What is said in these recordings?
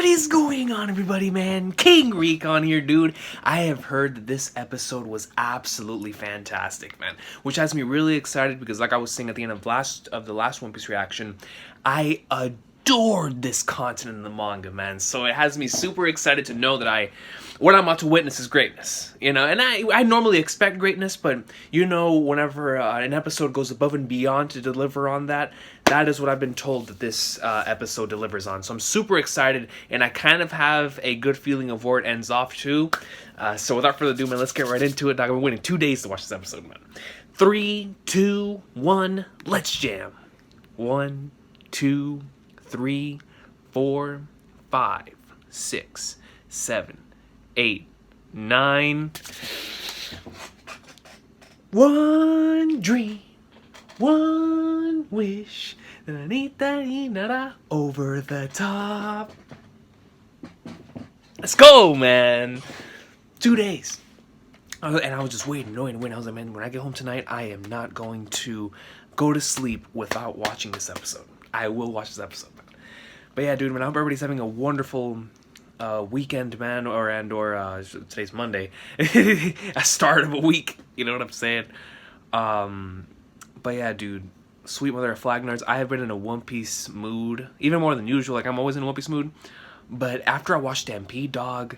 What is going on, everybody, man? King Recon here, dude. I have heard that this episode was absolutely fantastic, man, which has me really excited because, like I was saying at the end of the last One Piece reaction, I adored this content in the manga, man. So it has me super excited to know that what I'm about to witness is greatness, you know. And I normally expect greatness, but you know, whenever an episode goes above and beyond to deliver on that, that is what I've been told that this episode delivers on. So I'm super excited, and I kind of have a good feeling of where it ends off too. So without further ado, man, let's get right into it. Dog, I've been waiting 2 days to watch this episode, man. 3, 2, 1, let's jam. 1, 2, 3, 4, 5, 6, 7, 8, 9. One dream, one wish, over the top. Let's go, man. 2 days. And I was just waiting. I was like, man, when I get home tonight, I am not going to go to sleep without watching this episode. I will watch this episode, man. But yeah, dude, man, I hope everybody's having a wonderful weekend, man, or today's Monday, a start of a week, you know what I'm saying? But yeah, dude, sweet mother of Flagnards, I have been in a One Piece mood, even more than usual. Like, I'm always in a One Piece mood, but after I watched Stampede, dog,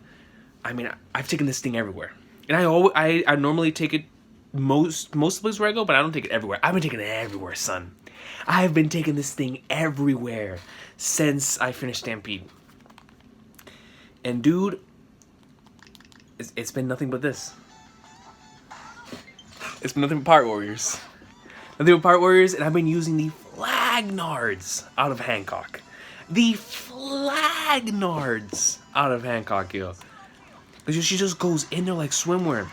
I mean, I've taken this thing everywhere, and I normally take it most places where I go, but I don't take it everywhere. I've been taking it everywhere, son. I have been taking this thing everywhere since I finished Stampede. And dude, it's been nothing but this. It's been nothing but Pirate Warriors. Nothing but Pirate Warriors, and I've been using the Flagnards out of Hancock. The Flagnards out of Hancock, yo. She just goes in there like swimwear.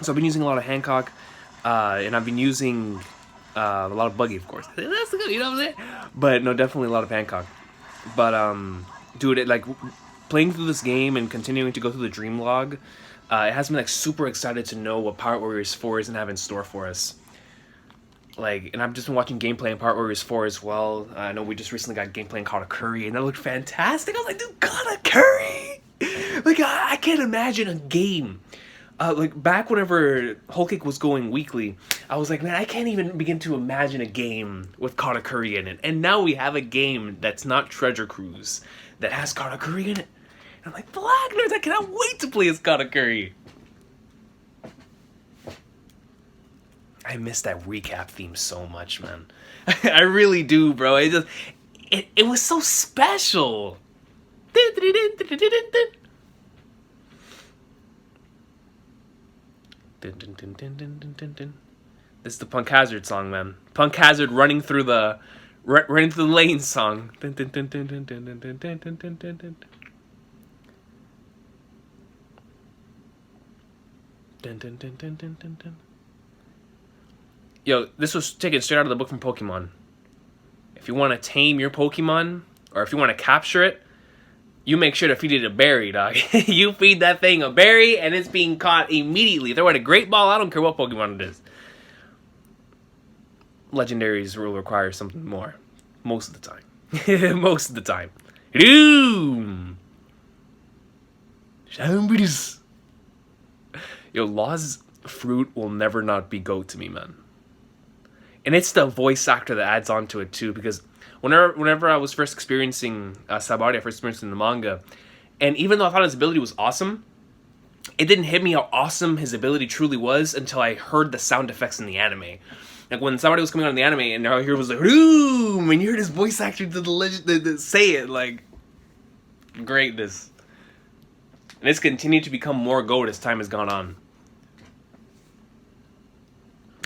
So I've been using a lot of Hancock, and I've been using a lot of Buggy, of course. That's good, you know what I'm saying? But no, definitely a lot of Hancock. But dude, it like playing through this game and continuing to go through the dream log, it has me like super excited to know what Pirate Warriors 4 is gonna have in store for us. Like, and I've just been watching gameplay in Pirate Warriors 4 as well. I know we just recently got gameplay in Katakuri, and that looked fantastic. I was like, dude, Katakuri! Like, I can't imagine a game. Like, back whenever Whole Cake was going weekly, I was like, man, I can't even begin to imagine a game with Katakuri in it. And now we have a game that's not Treasure Cruise that has Katakuri in it. And I'm like, Flagnards, I cannot wait to play as Katakuri. I miss that recap theme so much, man. I really do, bro. It was so special. This is the Punk Hazard song, man. Punk Hazard running through the lane song. Yo, this was taken straight out of the book from Pokemon. If you want to tame your Pokemon, or if you want to capture it, you make sure to feed it a berry, dog. You feed that thing a berry, and it's being caught immediately. Throw it a Great Ball, I don't care what Pokemon it is. Legendaries will require something more. Most of the time. Most of the time. Doom! Yo, Law's fruit will never not be GOAT to me, man. And it's the voice actor that adds on to it, too, because whenever I was first experiencing Sabaody, I first experienced in the manga, and even though I thought his ability was awesome, it didn't hit me how awesome his ability truly was until I heard the sound effects in the anime. Like, when somebody was coming on in the anime, and now here was like, "Doom!" and you heard his voice actor to the legend say it, like, greatness. And it's continued to become more GOAT as time has gone on.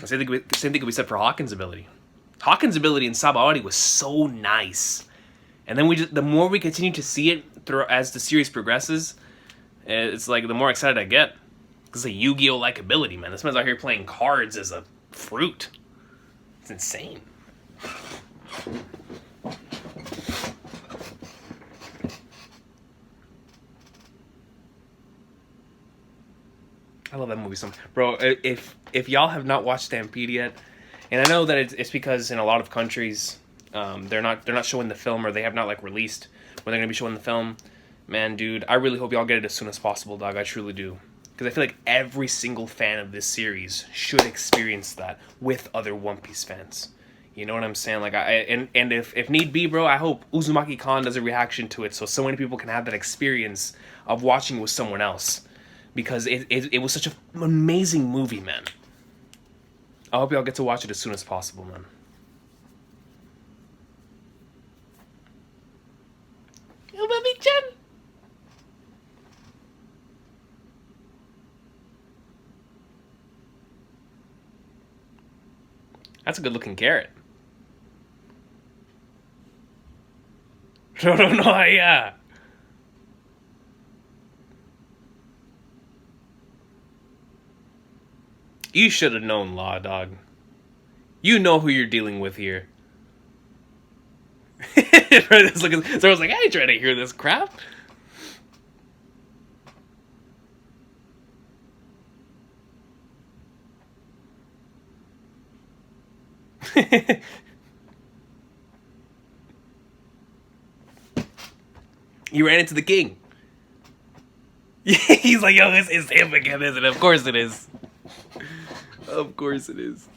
Same thing could be said for Hawkins' ability. Hawkins' ability in Sabaody was so nice, and then the more we continue to see it as the series progresses, it's like the more excited I get. It's a Yu-Gi-Oh like ability, man. This man's out here playing cards as a fruit. It's insane. I love that movie so much. Bro, if y'all have not watched Stampede yet, and I know that it's because in a lot of countries, they're not showing the film, or they have not like released when they're gonna be showing the film. Man, dude, I really hope y'all get it as soon as possible, dog. I truly do. Because I feel like every single fan of this series should experience that with other One Piece fans. You know what I'm saying? Like, and if need be, bro, I hope Uzumaki Khan does a reaction to it so many people can have that experience of watching with someone else. Because it was such an amazing movie, man. I hope y'all get to watch it as soon as possible, man. Yo, baby-chan! That's a good-looking carrot. No, yeah. You should have known, Law, dog. You know who you're dealing with here. So I was like, I ain't trying to hear this crap. You ran into the king. He's like, yo, it's him again, isn't it? Of course it is. Of course it is.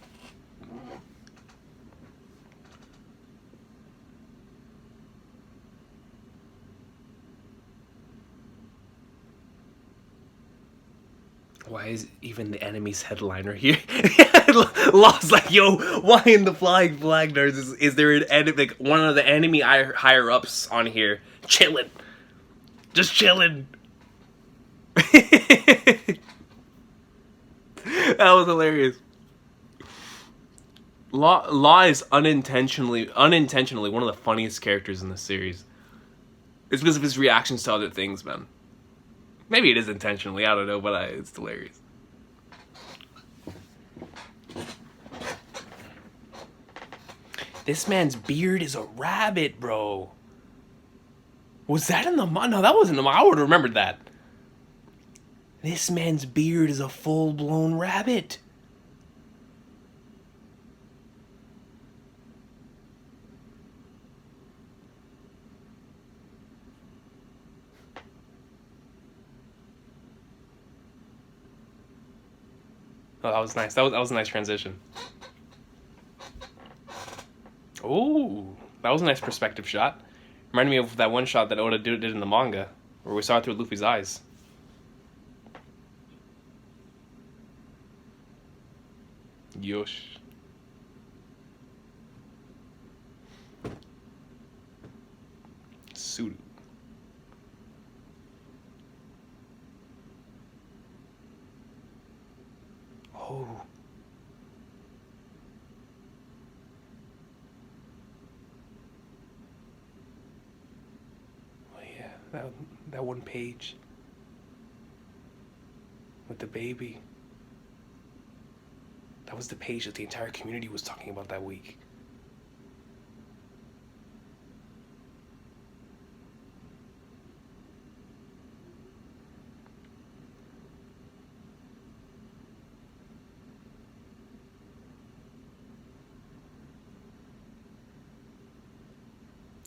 Why is even the enemy's headliner here? Law's like, yo, why in the Flying Flag Nerds is there an enemy, like one of the enemy higher ups on here chilling, just chilling? That was hilarious. Law is unintentionally one of the funniest characters in the series. It's because of his reactions to other things, man. Maybe it is intentionally, I don't know, but it's hilarious. This man's beard is a rabbit, bro. Was that in the manga? No, that wasn't in the manga. I would have remembered that. This man's beard is a full-blown rabbit. Oh, that was nice. That was a nice transition. Oh, that was a nice perspective shot. Reminded me of that one shot that Oda did in the manga, where we saw it through Luffy's eyes. Yosh. Suru. Oh. Oh yeah, that one page with the baby. That was the page that the entire community was talking about that week.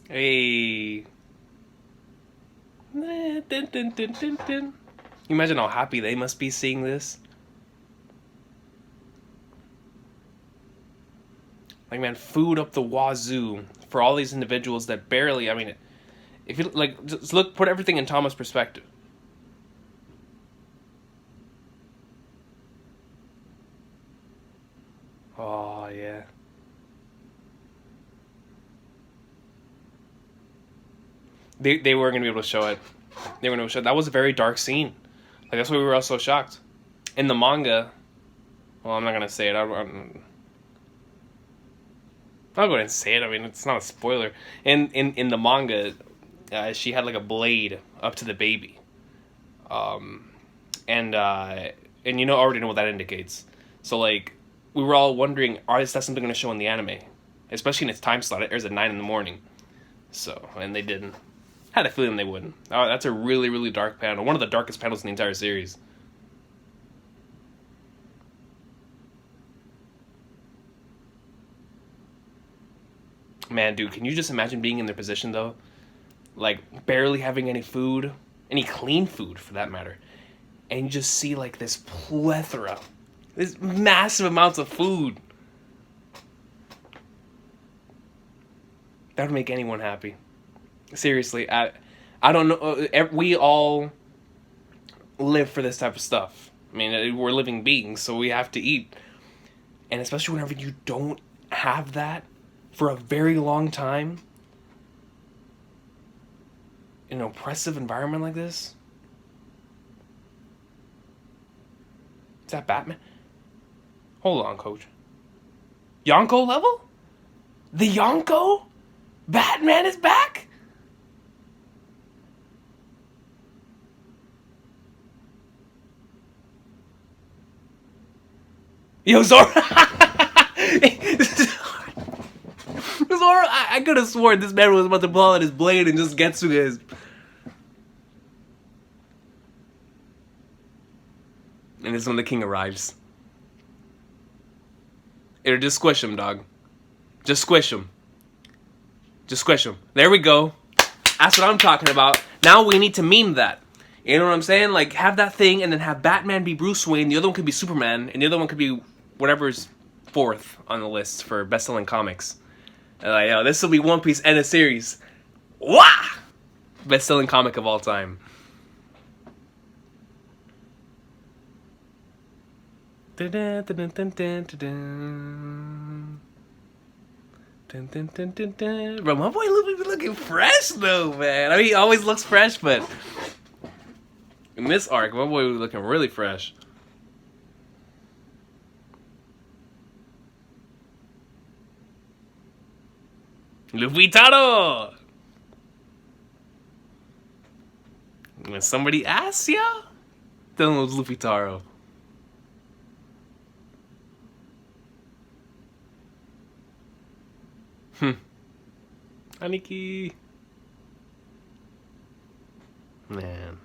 Hey. Dun, dun, dun, dun, dun. You imagine how happy they must be seeing this? Like, man, food up the wazoo for all these individuals that barely, I mean, if you, like, just look, put everything in Tama's perspective. Oh, yeah. They were going to be able to show it. They were going to show it. That was a very dark scene. Like, that's why we were all so shocked. In the manga, well, I'm not going to say it. I'll go ahead and say it. I mean, it's not a spoiler. In the manga, she had like a blade up to the baby, and you know already know what that indicates. So like, we were all wondering, is that something going to show in the anime, especially in its time slot? It airs at 9 in the morning. So, and they didn't. Had a feeling they wouldn't. Oh, that's a really, really dark panel. One of the darkest panels in the entire series. Man, dude, can you just imagine being in their position, though? like barely having any food, any clean food for that matter, and you just see like this plethora, this massive amounts of food. That would make anyone happy. Seriously, I don't know. We all live for this type of stuff. I mean, we're living beings, so we have to eat. And especially whenever you don't have that for a very long time in an oppressive environment like this. Is that Batman? Hold on, coach. Yonko level? The Yonko? Batman is back? Yo, Zoro! Zoro, I could have sworn this man was about to pull out his blade and just get to his... And this is when the king arrives. It'll just squish him, dog. Just squish him. Just squish him. There we go. That's what I'm talking about. Now we need to meme that. You know what I'm saying? Like, have that thing and then have Batman be Bruce Wayne. The other one could be Superman. And the other one could be whatever's fourth on the list for best-selling comics. And like, yo, this will be One Piece end of series. Wah! Best-selling comic of all time. Bro, my boy Luffy be looking fresh though, man. I mean, he always looks fresh, but in this arc, my boy was looking really fresh. LuffyTaro! When somebody asks ya, tell them it was LuffyTaro. Aniki. Man.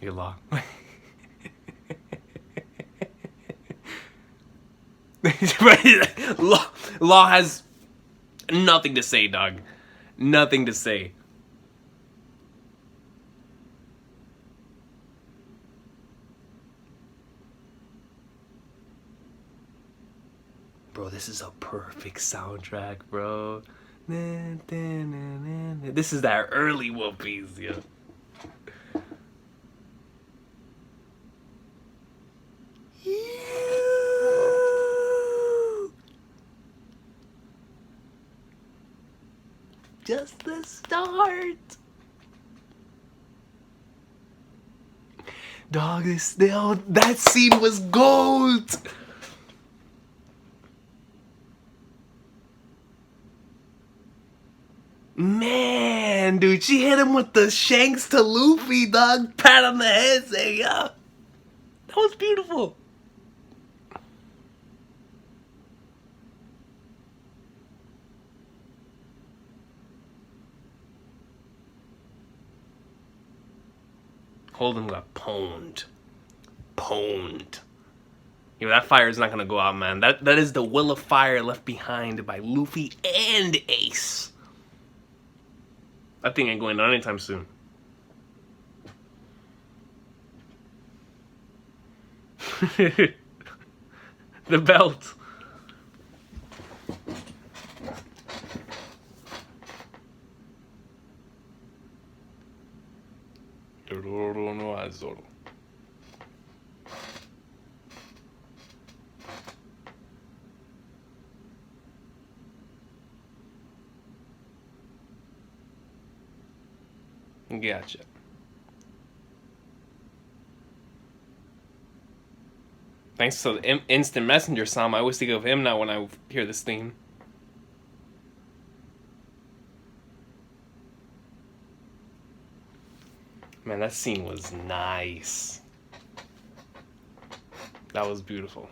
You're Law. Law has nothing to say, dog. Nothing to say. Bro, this is a perfect soundtrack, bro. This is that early One Piece, yo. Just the start. Dog, that scene was gold. Man, dude, she hit him with the Shanks to Luffy, dog. Pat on the head, say, yo. That was beautiful. Holden got pwned. Pwned. Yo, that fire is not gonna go out, man. That is the will of fire left behind by Luffy and Ace. That thing ain't going down anytime soon. The belt. Gotcha. Thanks to the instant messenger song, I always think of him now when I hear this theme. Man, that scene was nice. That was beautiful.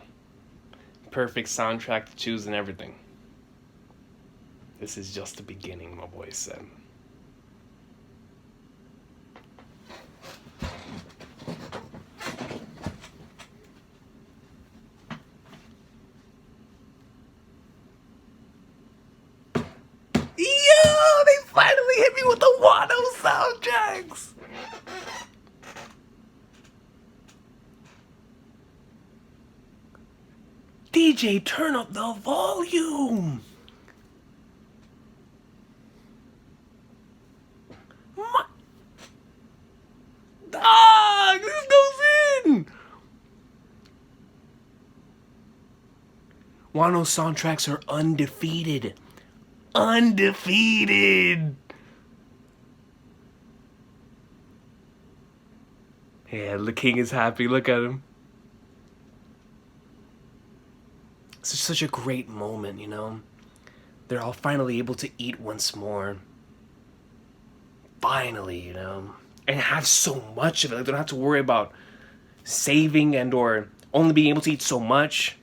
Perfect soundtrack to choose and everything. This is just the beginning, my boy said. soundtracks. DJ, turn up the volume. Dog, this goes in. Wano's soundtracks are undefeated. Undefeated. Yeah, the king is happy. Look at him. It's just such a great moment, you know? They're all finally able to eat once more. Finally, you know? And have so much of it. Like, they don't have to worry about saving and or only being able to eat so much.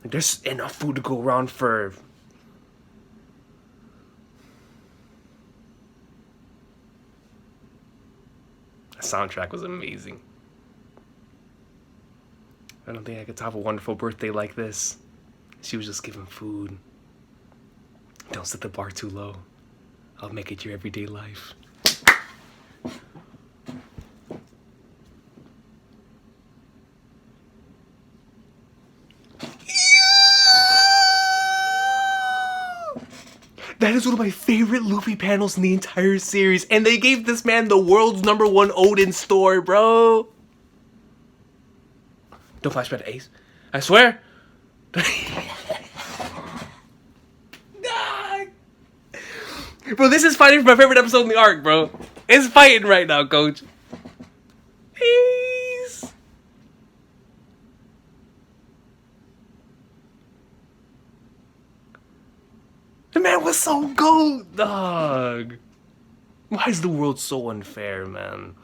Like, there's enough food to go around for... The soundtrack was amazing. I don't think I could have a wonderful birthday like this. She was just giving food. Don't set the bar too low. I'll make it your everyday life. That is one of my favorite Luffy panels in the entire series. And they gave this man the world's #1 Odin store, bro. Don't flashback to Ace. I swear. Bro, this is fighting for my favorite episode in the arc, bro. It's fighting right now, coach. Ace. The man was so gold, dog. Why is the world so unfair, man?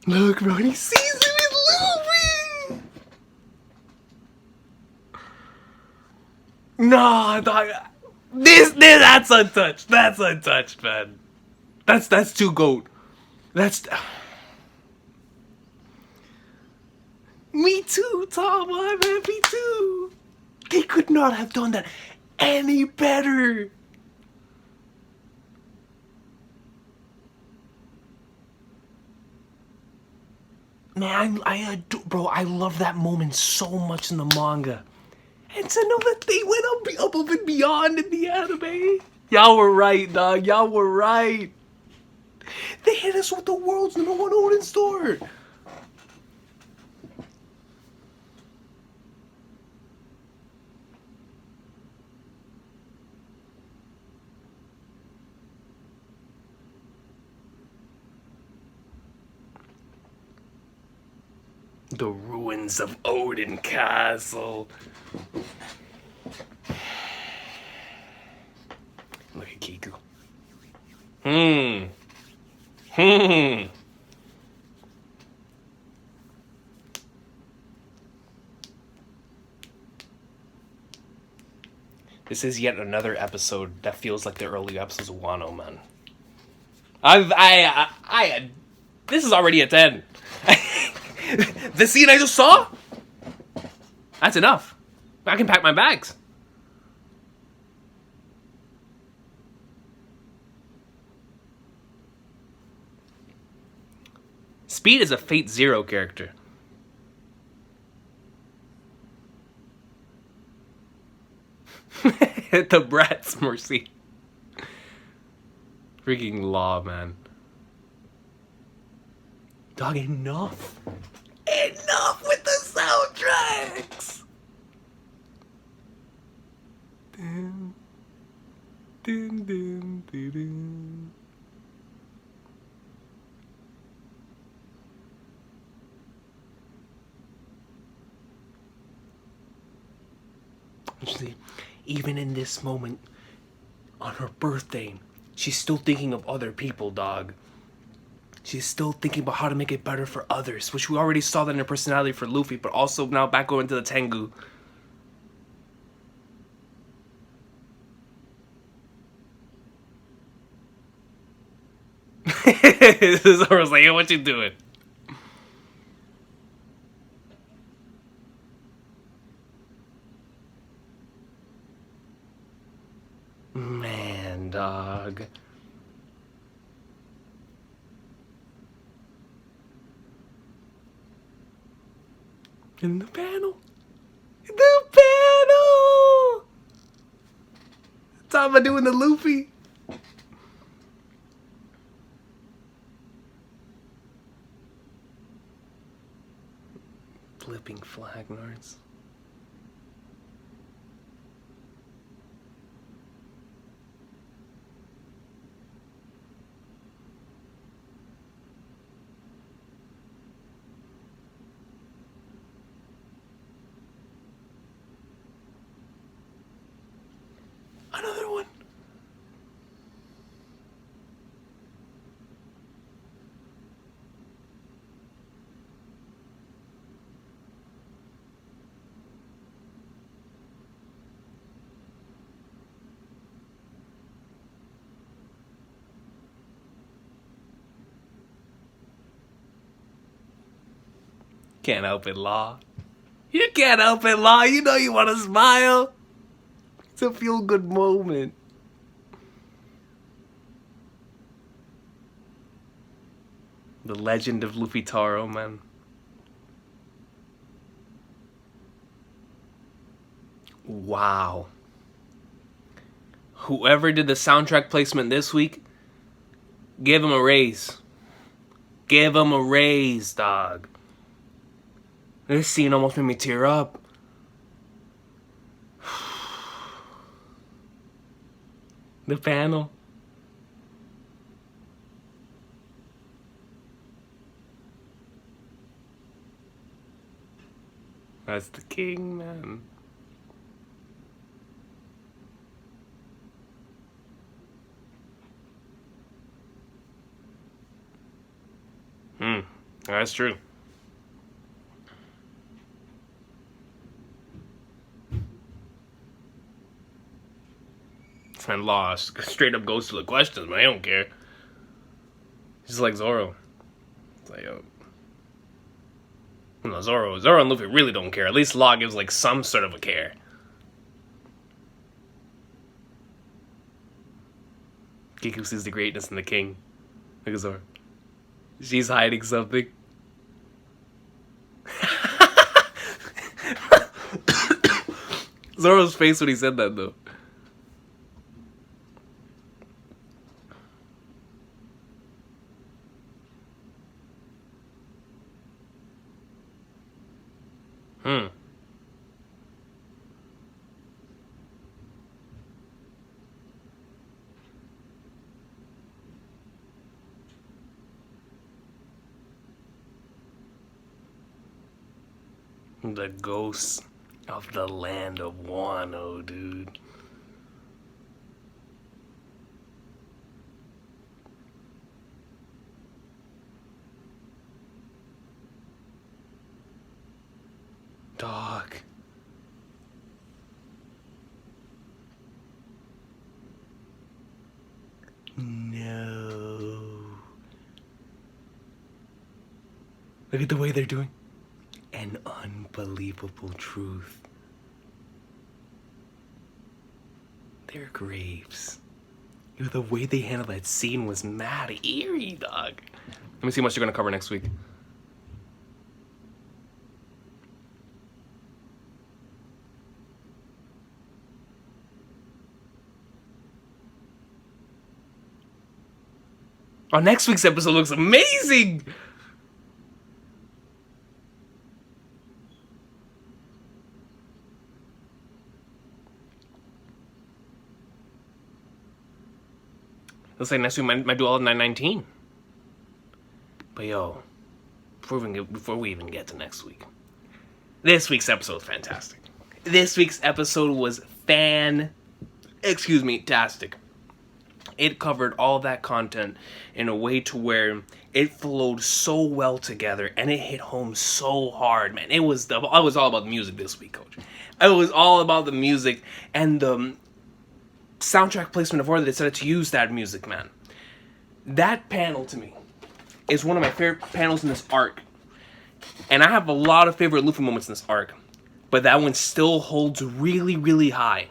Look, bro, he sees him in Luffy! Nah, dog. That's untouched. That's untouched, man. That's too goat. That's... Me too, Tom. I'm happy too. They could not have done that any better. Man, I adore, bro, I love that moment so much in the manga. And to know that they went up and beyond in the anime. Y'all were right, dog. Y'all were right. They hit us with the world's #1 Odin store. The ruins of Odin Castle. Look at Kiku. This is yet another episode that feels like the early episodes of Wano, man. This is already a 10. The scene I just saw? That's enough. I can pack my bags. Speed is a Fate Zero character. The Brat's mercy. Freaking law, man. Dog, enough. Enough with the soundtracks. Dun, dun, dun, dun, dun. See, even in this moment, on her birthday, she's still thinking of other people, dog. She's still thinking about how to make it better for others, which we already saw that in her personality for Luffy, but also now back going to the Tengu. Zoro's like, yo, what you doing? king, dog. In the panel. The panel! Tama doing the Luffy. Flipping flagnards. Another one. Can't help it, Law. You can't help it, Law. You know you want to smile. It's a feel-good moment. The legend of LuffyTaro, man. Wow. Whoever did the soundtrack placement this week, give him a raise. Give him a raise, dog. This scene almost made me tear up. The panel. That's the king, man. That's true. And lost. Straight up goes to the questions, man. I don't care. Just like Zoro. It's like, yo. No, Zoro and Luffy really don't care. At least Law gives like some sort of a care. Kiku sees the greatness in the king. Look at Zoro. She's hiding something. Zoro's face when he said that, though. The ghosts of the land of Wano, dude. Dog. No. Look at the way they're doing. An unbelievable truth. Their graves. You know, the way they handled that scene was mad eerie, dog. Let me see how much you're gonna cover next week. Oh, next week's episode looks amazing! Looks like next week might do all of 919. But yo, before we even get to next week, this week's episode is fantastic. This week's episode was tastic. It covered all that content in a way to where it flowed so well together and it hit home so hard, man. It was all about the music this week, Coach. It was all about the music and the soundtrack placement of where they decided to use that music, man. That panel, to me, is one of my favorite panels in this arc. And I have a lot of favorite Luffy moments in this arc. But that one still holds really, really high.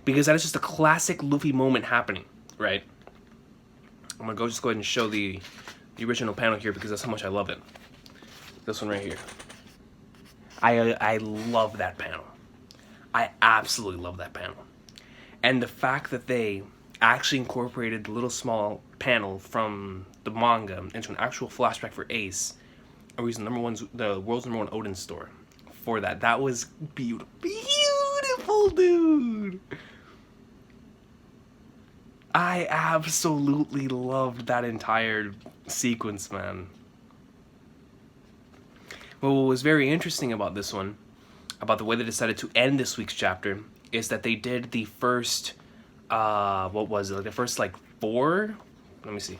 Because that is just a classic Luffy moment happening. right? I'm gonna just go ahead and show the original panel here because that's how much I love it. This one right here. I love that panel. I absolutely love that panel. And the fact that they actually incorporated the little small panel from the manga into an actual flashback for Ace, or he's the world's #1 Odin store for that. That was beautiful. Beautiful, dude. I absolutely loved that entire sequence, man. Well, what was very interesting about this one, about the way they decided to end this week's chapter, is that they did the first, what was it, like the first, like, 4? Let me see.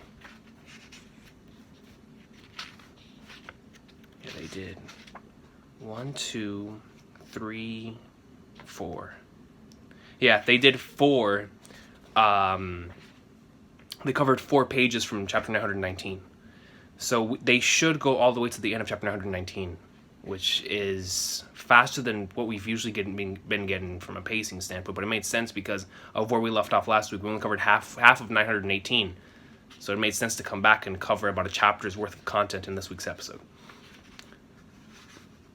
Yeah, they did 1, 2, 3, 4. Yeah, they did 4. They covered 4 pages from chapter 919. So they should go all the way to the end of chapter 919, which is faster than what we've usually been getting from a pacing standpoint. But it made sense because of where we left off last week. We only covered half of 918. So it made sense to come back and cover about a chapter's worth of content in this week's episode.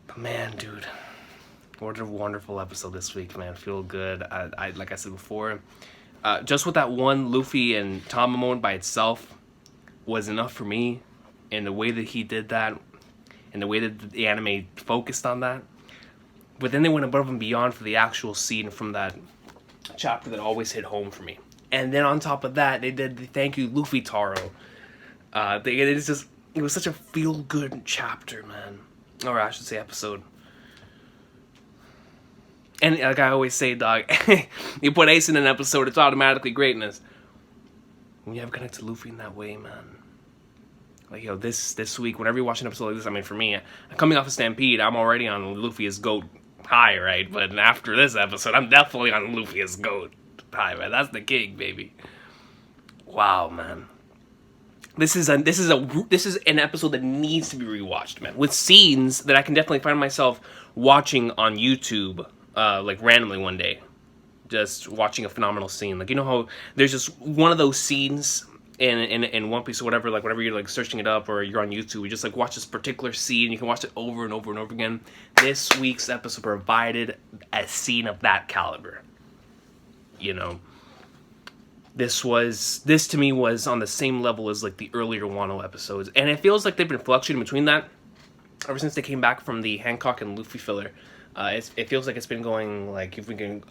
But man, dude, what a wonderful episode this week, man. Feel good. I like I said before, just with that one Luffy and Tama moment by itself was enough for me. And the way that he did that, and the way that the anime focused on that. But then they went above and beyond for the actual scene from that chapter that always hit home for me. And then on top of that, they did the thank you LuffyTaro. It was such a feel-good chapter, man. Or I should say episode. And like I always say, dog, you put Ace in an episode, it's automatically greatness. When you have connected to Luffy in that way, man. Like, yo, this week, whenever you watch an episode like this, I mean, for me, coming off of Stampede, I'm already on Luffy as GOAT high, right? But after this episode, I'm definitely on Luffy as GOAT high, man. That's the king, baby. Wow, man. This is an episode that needs to be rewatched, man. With scenes that I can definitely find myself watching on YouTube, like randomly one day, just watching a phenomenal scene. Like, you know how there's just one of those scenes in One Piece or whatever, like whenever you're like searching it up or you're on YouTube, you just like watch this particular scene, you can watch it over and over and over again. This week's episode provided a scene of that caliber. You know, this to me was on the same level as like the earlier Wano episodes, and it feels like they've been fluctuating between that ever since they came back from the Hancock and Luffy filler. It feels like it's been going, like, you've been getting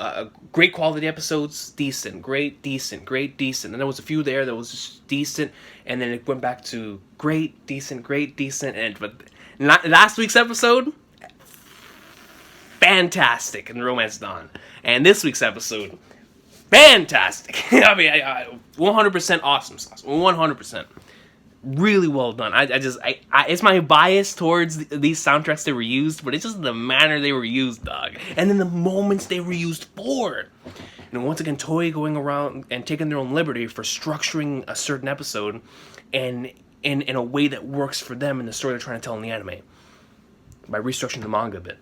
great quality episodes, decent, great, decent, great, decent. And there was a few there that was just decent, and then it went back to great, decent, but last week's episode, fantastic in Romance Dawn. And this week's episode, fantastic. I mean, 100% awesome sauce, 100%. Really well done. I it's my bias towards these soundtracks that were used, but it's just the manner they were used, dog. And then the moments they were used for. And once again, Toei going around and taking their own liberty for structuring a certain episode and in a way that works for them in the story they're trying to tell in the anime. By restructuring the manga a bit.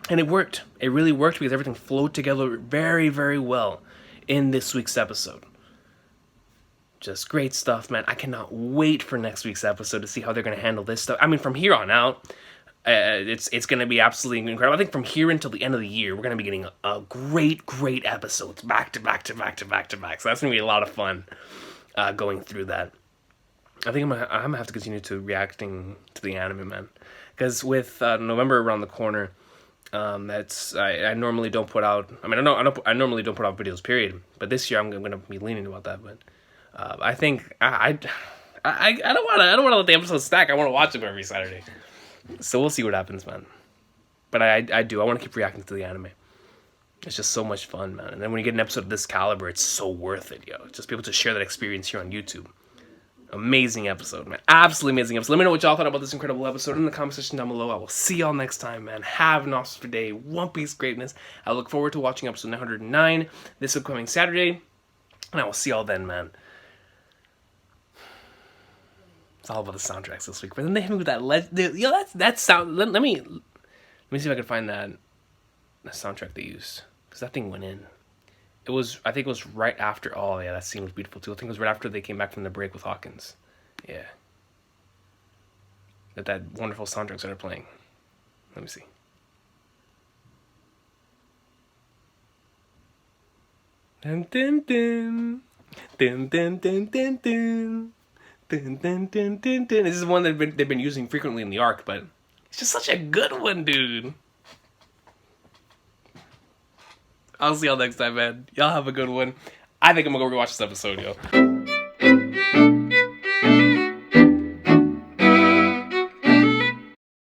And it worked. It really worked because everything flowed together very, very well in this week's episode. Just great stuff, man. I cannot wait for next week's episode to see how they're going to handle this stuff. I mean, from here on out, it's going to be absolutely incredible. I think from here until the end of the year, we're going to be getting a great episodes back to back. So that's going to be a lot of fun going through that. I think I'm gonna have to continue to reacting to the anime, man. Because with November around the corner, I normally don't put out. I mean, I normally don't put out videos, period. But this year I'm going to be leaning about that, but. I think I don't want to let the episodes stack. I want to watch them every Saturday. So we'll see what happens, man. But I want to keep reacting to the anime. It's just so much fun, man. And then when you get an episode of this caliber, it's so worth it, yo. Just be able to share that experience here on YouTube. Amazing episode, man. Absolutely amazing episode. Let me know what y'all thought about this incredible episode in the comment section down below. I will see y'all next time, man. Have an awesome day. One Piece greatness. I look forward to watching episode 909 this upcoming Saturday. And I will see y'all then, man. It's all about the soundtracks this week. But then they hit me with that. That sound. Let me see if I can find that soundtrack they used, because that thing went in. It was, I think it was right after, oh yeah, that scene was beautiful too. I think it was right after they came back from the break with Hawkins. Yeah. That wonderful soundtrack started playing. Let me see. Dun dun dun. Dun dun dun dun dun. Dun dun dun dun dun. This is one that they've been using frequently in the arc, but it's just such a good one, dude. I'll see y'all next time, man. Y'all have a good one. I think I'm gonna go rewatch this episode, yo.